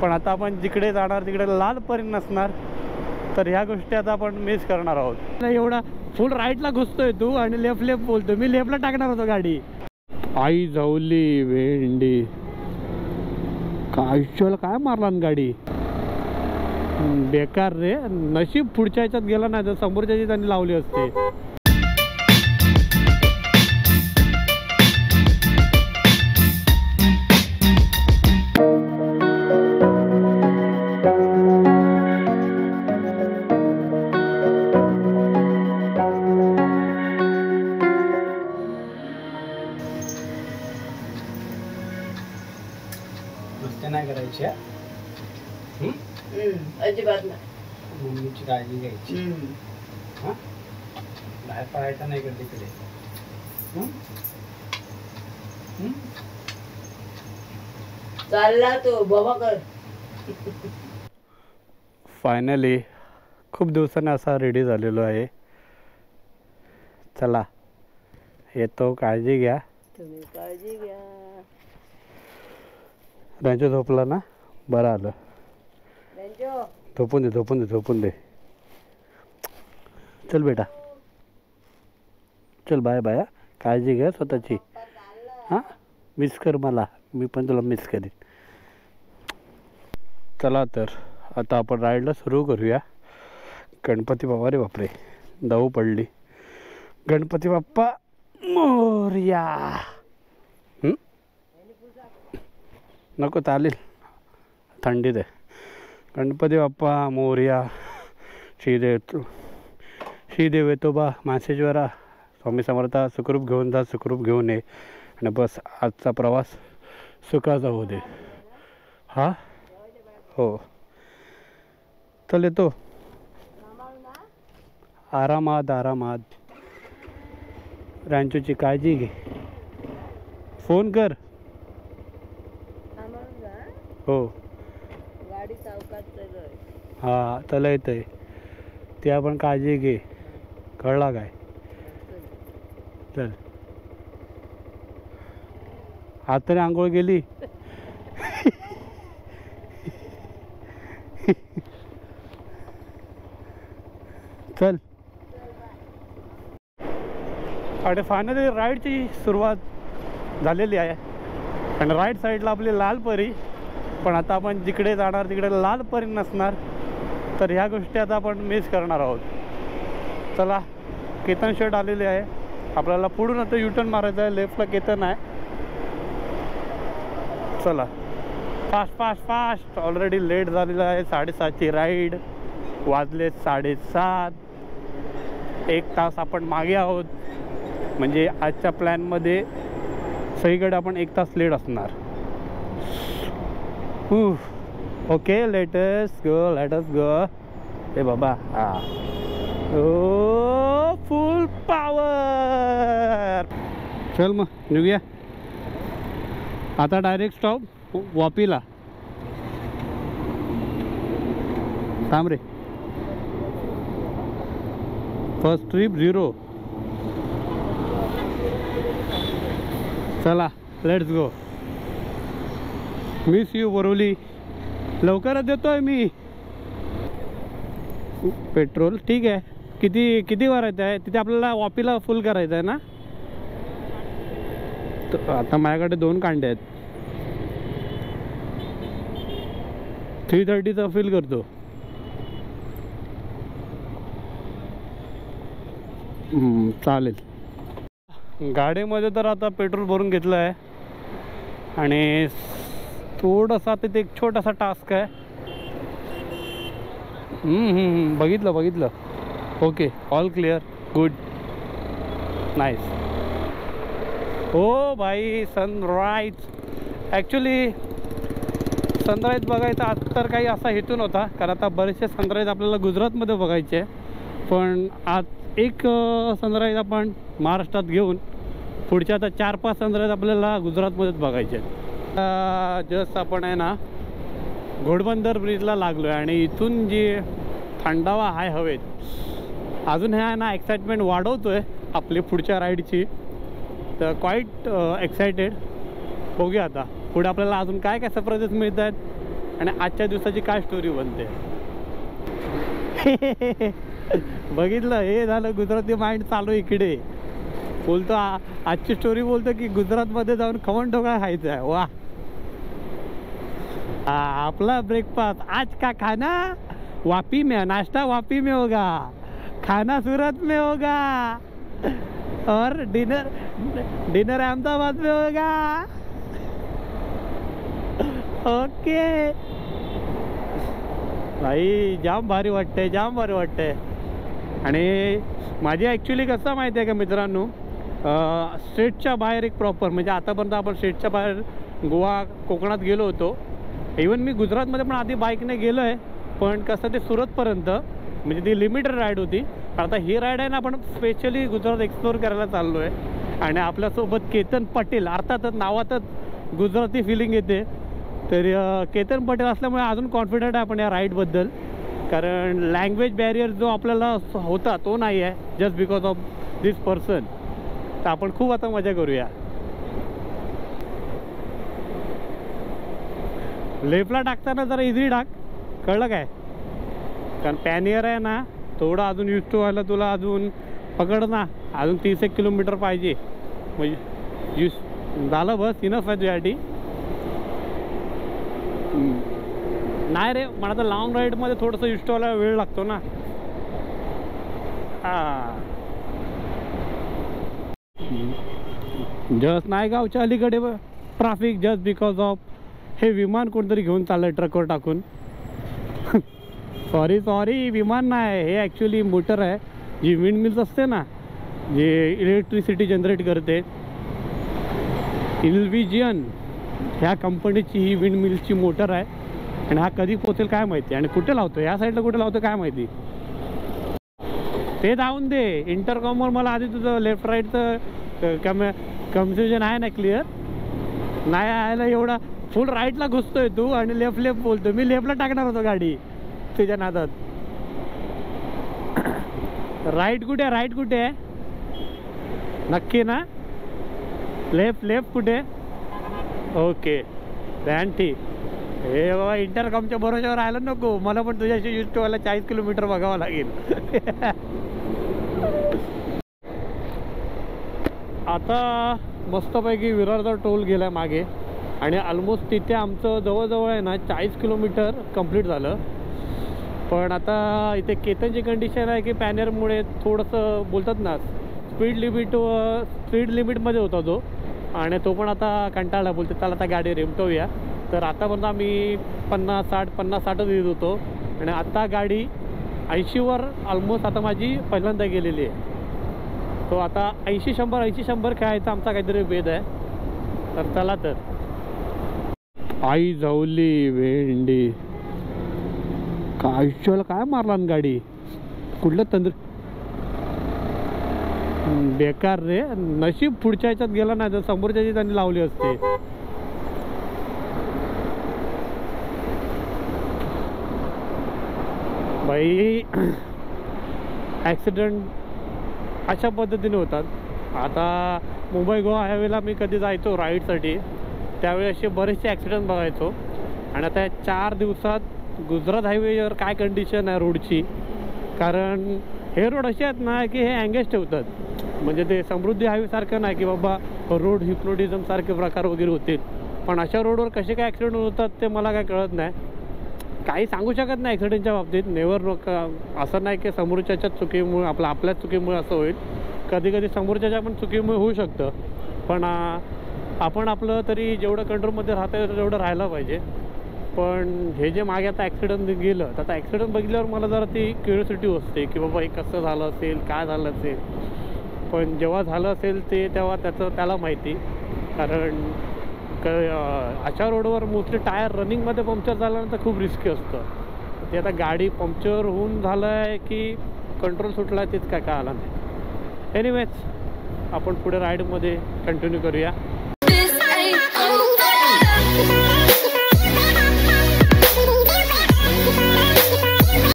पण आता आपण जिकडे जाणार तिकडे लाल परी नसणार, तर ह्या गोष्टी आता आपण मिस करणार आहोत. एवढा फुल राईटला घुसतोय तू आणि लेफ्ट बोलतो. मी लेफ्टला टाकणार होतो गाडी. आई जाऊली भेंडी आयुष्याला काय मारला गाडी. बेकार रे. नशीब पुढच्या ह्याच्यात गेला नाही तर समोरच्या त्यांनी लावली असते. नाही करायची अजिबात नाही. मम्मीची काळजी घ्यायची. हा बाहेर पडायचा नाही का तिकडे. चालला तो बाबा कर. फायनली खूप दिवसांनी असा रेडी झालेलो आहे. चला येतो, काळजी घ्या. तुम्ही काळजी घ्या. रंजू झोपला ना, बरं आलं. झोपून दे. चल बेटा, चल. Bye bye. काळजी घ्या स्वतःची. हां, मिस कर मला, मी पण तुला मिस करीन. चला तर आता आपण राईडला सुरू करूया. गणपती बाप्पा, रे बापरे दव पडली. गणपती बाप्पा मोरया. नको, चालेल, थंडीत आहे. गणपती बाप्पा मोरया. श्रीदेव येतो बा मासेश्वरा. स्वामी समर्था. सुखरूप घेऊन जा, सुखरूप घेऊन ये. आणि बस आजचा प्रवास सुखाचा होऊ दे. हा हो, चल येतो. आरामात. रांचूची काळजी घे. फोन कर. हो, गाडी सावकाश चालू आहे. हा चला येतंय. ते आपण काळजी घे, कळला काय. चल. आज तरी आंघोळ गेली. चल. आणि फायनली राईडची सुरुवात झालेली आहे. आणि राईट साईडला आपली लाल परी. पण आता आपण जिकडे जाणार तिकडे लाल परी नसणार, तर ह्या गोष्टी आता आपण मिस करणार आहोत. चला, केतन शेड आलेले आहे. आपल्याला पुढून आता युटर्न मारायचं आहे. लेफ्टला केतन आहे. चला फास्ट. ऑलरेडी लेट झालेलं आहे. 7:30ची राईड. वाजले 7:30. 1 तास आपण मागे आहोत. म्हणजे आजच्या प्लॅनमध्ये सगळीकडे आपण 1 तास लेट असणार. ओके, लेट अस गो. हे बाबा, हा ओ फुल पॉवर. चल मग निघूया आता. डायरेक्ट स्टॉप वापीला. थांब रे. First trip 0. चला let's go. Miss you Borivali. लवकरच देतोय मी. पेट्रोल ठीक आहे. किती भरायचं आहे तिथे आपल्याला? वापीला फुल करायचं आहे ना. तर आता माझ्याकडे 2 कांडे आहेत. 330चा फिल करतो. चालेल. गाडीमध्ये तर आता पेट्रोल भरून घेतलं आहे. आणि थोडासा तिथे एक छोटासा टास्क आहे. बघितलं. Okay, all clear. Good, nice. हो भाई, सनराईज. ॲक्च्युली सनराईज बघायचा आज तर काही असा हेतू नव्हता, कारण आता बरेचसे सनराईज आपल्याला गुजरातमध्ये बघायचे. पण आज एक सनराईज आपण महाराष्ट्रात घेऊन पुढच्या आता 4-5 सनराईज आपल्याला गुजरातमध्येच बघायचे. जस्ट आपण आहे ना घोडबंदर ब्रिजला लागलो आहे. आणि इथून जी थंडावा आहे हवेत, अजून ह्या ना एक्साइटमेंट वाढवतो आहे आपली पुढच्या राईडची. तर क्वाईट एक्सायटेड. बघूया आता पुढे आपल्याला अजून काय सरप्राइजेस मिळत आहेत. आणि आजच्या दिवसाची काय स्टोरी बनते. बघितलं, हे झालं गुजराती माइंड चालू इकडे. बोलतो आजची स्टोरी बोलतो की गुजरातमध्ये जाऊन खमण ढोकळा खायचा आहे. वा, आपला ब्रेकफास्ट आज का खाना वापी में, नाश्ता वापी में होगा, खाना सूरत में होगा और डिनर अहमदाबाद में होगा. ओके भाई, जाम भारी वाटतंय, जाम भारी वाटतंय. आणि माझी ॲक्च्युली कसं माहिती आहे का मित्रांनो, स्टेटच्या बाहेर एक प्रॉपर, म्हणजे आतापर्यंत आपण स्टेटच्या बाहेर गोवा कोकणात गेलो होतो. इवन मी गुजरातमध्ये पण आधी बाईकने गेलो आहे, पण कसं ते सुरतपर्यंत, म्हणजे ती लिमिटेड राईड होती. आता ही राईड आहे ना, आपण स्पेशली गुजरात एक्सप्लोअर करायला चाललो आहे. आणि आपल्यासोबत केतन पटेल, अर्थातच नावातच गुजराती फिलिंग येते. तर केतन पटेल असल्यामुळे अजून कॉन्फिडंट आहे आपण या राईडबद्दल, कारण लँग्वेज बॅरियर जो आपल्याला होता तो नाही आहे, just because of this person. तर आपण खूप आता मजा करूया. लेफ्टला टाकताना जरा इझी टाक, कळलं काय, कारण पॅनियर आहे ना, थोडं अजून यूज टू व्हायला तुला अजून पकड ना, अजून 30 किलोमीटर पाहिजे, म्हणजे यूज झालं, बस इनफ आहे तुझ्यासाठी. नाही रे, मला तर लॉंग राईडमध्ये थोडंसं यूज टू व्हायला वेळ लागतो ना. जस्ट नायगावच्या अलीकडे ट्रॅफिक, जस्ट बिकॉज ऑफ हे विमान कोणतरी घेऊन चाललंय ट्रकवर टाकून. सॉरी, विमान नाही, हे ॲक्च्युली मोटर आहे, जी विंड मिल्स असते ना, जे इलेक्ट्रिसिटी जनरेट करते. इल्विजन ह्या कंपनीची ही विंड मिल्सची मोटर आहे. आणि हा कधी पोचेल काय माहिती, आणि कुठे लावतो, या साईडला कुठे लावतो काय माहिती. ते धावून दे, इंटरकॉमवर मला आधी तुझं लेफ्ट राईटचं कन्फ्युजन आहे ना, क्लिअर नाही यायला. एवढा फुल राईटला घुसतोय तू आणि लेफ्ट बोलतो. मी लेफ्टला टाकणार होतो गाडी तुझ्या नादात. राईट कुठे आहे नक्की ना, लेफ्ट कुठे. ओके दॅन ठीक. हे बाबा, इंटरकॉमच्या भरोश्यावर राहायला नको, मला पण तुझ्याशी यूज टू व्हायला 40 किलोमीटर बघावं लागेल. आता मस्तपैकी विरारचा टोल गेला मागे, आणि ऑलमोस्ट तिथे आमचं जवळजवळ आहे ना 40 किलोमीटर कंप्लीट झालं. पण आता इथे केतनची कंडिशन आहे की पॅनियरमुळे थोडंसं बोलतात ना, स्पीड लिमिटमध्ये होता तो, आणि तो पण आता कंटाळला, बोलते त्याला आता गाडी रेमटवूया. तर आतापर्यंत आम्ही 50-60 येत होतो, आणि आता गाडी 80वर ऑलमोस्ट आता माझी पहिल्यांदा गेलेली आहे. तो आता 80-100 खेळायचा आमचा काहीतरी वेद आहे. तर चला, तर आई जाऊली भेंडी आयुष्याला काय मारला गाडी, कुठलं तंत्र बेकार रे. नशीब पुढच्या ह्याच्यात गेला नाही तर समोरच्याची त्यांनी लावली असते. भाई, ॲक्सिडेंट अशा पद्धतीने होतात. आता मुंबई गोवा हायवेला मी कधी जायचो राईडसाठी, त्यावेळी असे बरेचसे ॲक्सिडेंट बघायचो. आणि आता 4 दिवसात गुजरात हायवेवर काय कंडिशन आहे रोडची, कारण हे रोड असे आहेत ना की हे अँगेज ठेवतात. म्हणजे ते समृद्धी हायवेसारखं नाही की बाबा रोड हिप्नोटिझमसारखे प्रकार वगैरे होतील. पण अशा रोडवर कसे काय ॲक्सिडेंट होतात ते मला काय कळत नाही. काही सांगू शकत नाही ॲक्सिडेंटच्या बाबतीत. नेवर असं नाही की समोरच्याच्या चुकीमुळे आपल्याच चुकीमुळे असं होईल. कधी कधी समोरच्याच्या पण चुकीमुळे होऊ शकतं. पण आपण आपलं तरी जेवढं कंट्रोलमध्ये राहता येतं तेवढं राहायला पाहिजे. पण हे जे मागे आता ॲक्सिडेंट गेलं, तर आता ॲक्सिडेंट बघितल्यावर मला जरा ती क्युरिओसिटी असते की बाबा हे कसं झालं असेल, काय झालं असेल. पण जेव्हा झालं असेल तेव्हा त्याला माहिती. कारण अशा रोडवर मोस्टली टायर रनिंगमध्ये पंक्चर झाल्यानंतर खूप रिस्की असतं. ते आता गाडी पंक्चर होऊन झालं आहे की कंट्रोल सुटला आहे तेच काय आला नाही. एनिवेज, आपण पुढे राईडमध्ये कंटिन्यू करूया.